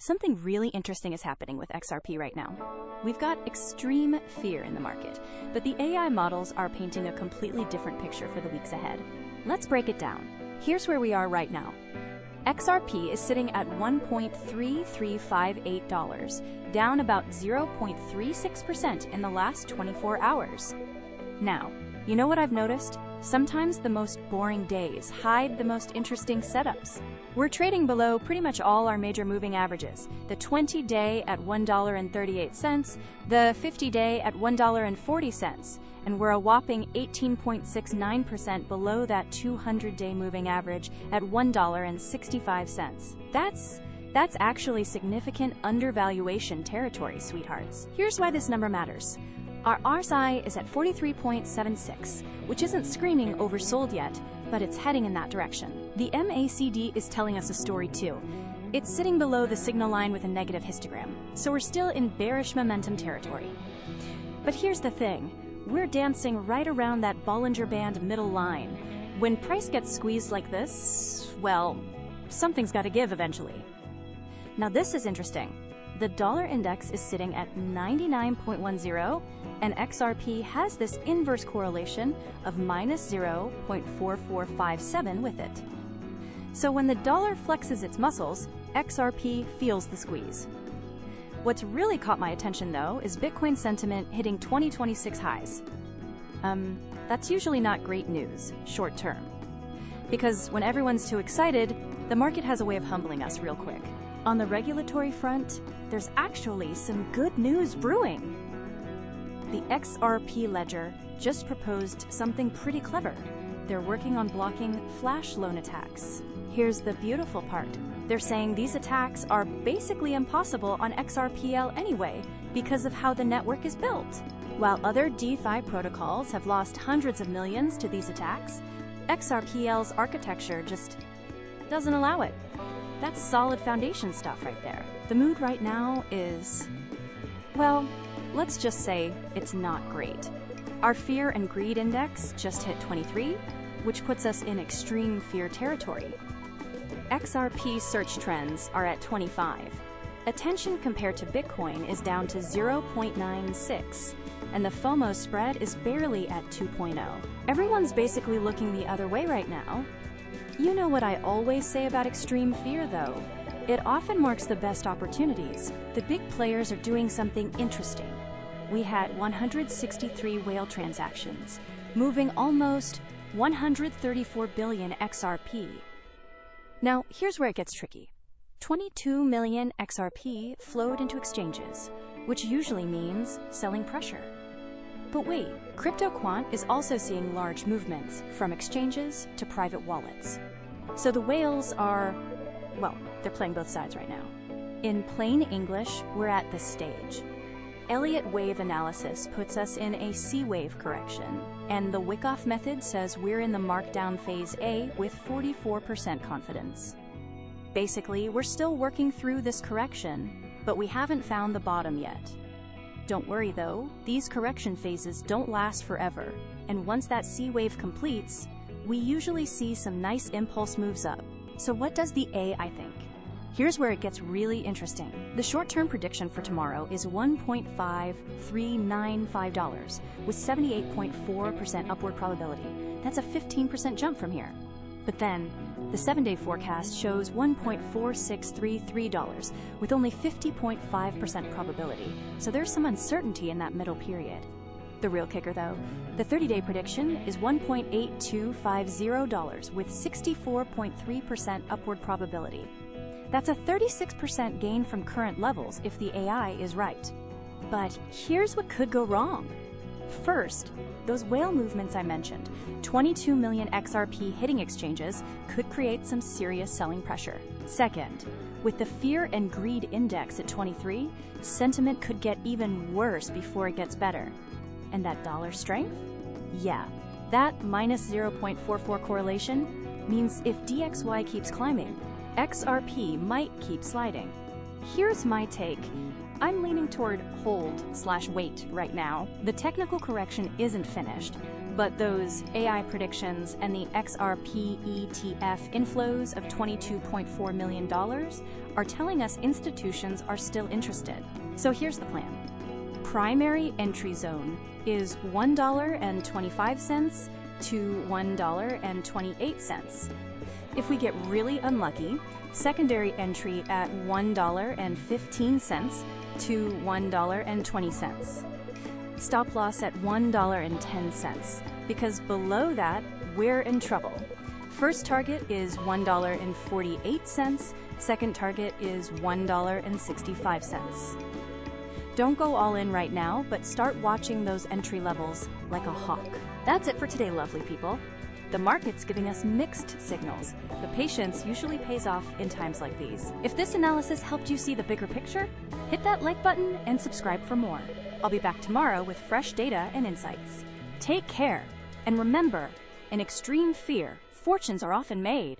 Something really interesting is happening with XRP right now. We've got extreme fear in the market, but the AI models are painting a completely different picture for the weeks ahead. Let's break it down. Here's where we are right now. XRP is sitting at $1.3358, down about 0.36% in the last 24 hours. Now, you know what I've noticed? Sometimes the most boring days hide the most interesting setups. We're trading below pretty much all our major moving averages. The 20-day at $1.38, the 50-day at $1.40, and we're a whopping 18.69% below that 200-day moving average at $1.65. That's actually significant undervaluation territory, sweethearts. Here's why this number matters. Our RSI is at 43.76, which isn't screaming oversold yet, but it's heading in that direction. The MACD is telling us a story too. It's sitting below the signal line with a negative histogram, so we're still in bearish momentum territory. But here's the thing, we're dancing right around that Bollinger Band middle line. When price gets squeezed like this, well, something's got to give eventually. Now this is interesting. The dollar index is sitting at 99.10, and XRP has this inverse correlation of minus 0.4457 with it. So when the dollar flexes its muscles, XRP feels the squeeze. What's really caught my attention, though, is Bitcoin sentiment hitting 2026 highs. That's usually not great news, short term. Because when everyone's too excited, the market has a way of humbling us real quick. On the regulatory front, there's actually some good news brewing. The XRP ledger just proposed something pretty clever. They're working on blocking flash loan attacks. Here's the beautiful part. They're saying these attacks are basically impossible on XRPL anyway because of how the network is built. While other DeFi protocols have lost hundreds of millions to these attacks, XRPL's architecture just doesn't allow it. That's solid foundation stuff right there. The mood right now is, well, let's just say it's not great. Our fear and greed index just hit 23, which puts us in extreme fear territory. XRP search trends are at 25. Attention compared to Bitcoin is down to 0.96, and the FOMO spread is barely at 2.0. Everyone's basically looking the other way right now. You know what I always say about extreme fear, though. It often marks the best opportunities. The big players are doing something interesting. We had 163 whale transactions, moving almost 134 billion XRP. Now, here's where it gets tricky. 22 million XRP flowed into exchanges, which usually means selling pressure. But wait, CryptoQuant is also seeing large movements from exchanges to private wallets. So the whales are, well, they're playing both sides right now. In plain English, we're at this stage. Elliott Wave analysis puts us in a C-wave correction, and the Wyckoff method says we're in the markdown phase A with 44% confidence. Basically, we're still working through this correction, but we haven't found the bottom yet. Don't worry though, these correction phases don't last forever, and once that C-wave completes, we usually see some nice impulse moves up. So what does the AI think? Here's where it gets really interesting. The short-term prediction for tomorrow is $1.5395 with 78.4% upward probability. That's a 15% jump from here. But then, the 7-day forecast shows $1.4633 with only 50.5% probability, so there's some uncertainty in that middle period. The real kicker though, the 30-day prediction is $1.8250 with 64.3% upward probability. That's a 36% gain from current levels if the AI is right. But here's what could go wrong. First, those whale movements I mentioned, 22 million XRP hitting exchanges, could create some serious selling pressure. Second, with the fear and greed index at 23, sentiment could get even worse before it gets better. And that dollar strength? Yeah, that minus 0.44 correlation means if DXY keeps climbing, XRP might keep sliding. Here's my take. I'm leaning toward hold/wait right now. The technical correction isn't finished, But those AI predictions and the XRP ETF inflows of $22.4 million are telling us institutions are still interested. So here's the plan. Primary entry zone is $1.25 to $1.28. If we get really unlucky, secondary entry at $1.15 to $1.20. Stop loss at $1.10, because below that, we're in trouble. First target is $1.48, second target is $1.65. Don't go all in right now, but start watching those entry levels like a hawk. That's it for today, lovely people. The market's giving us mixed signals. The patience usually pays off in times like these. If this analysis helped you see the bigger picture, hit that like button and subscribe for more. I'll be back tomorrow with fresh data and insights. Take care, and remember, in extreme fear, fortunes are often made.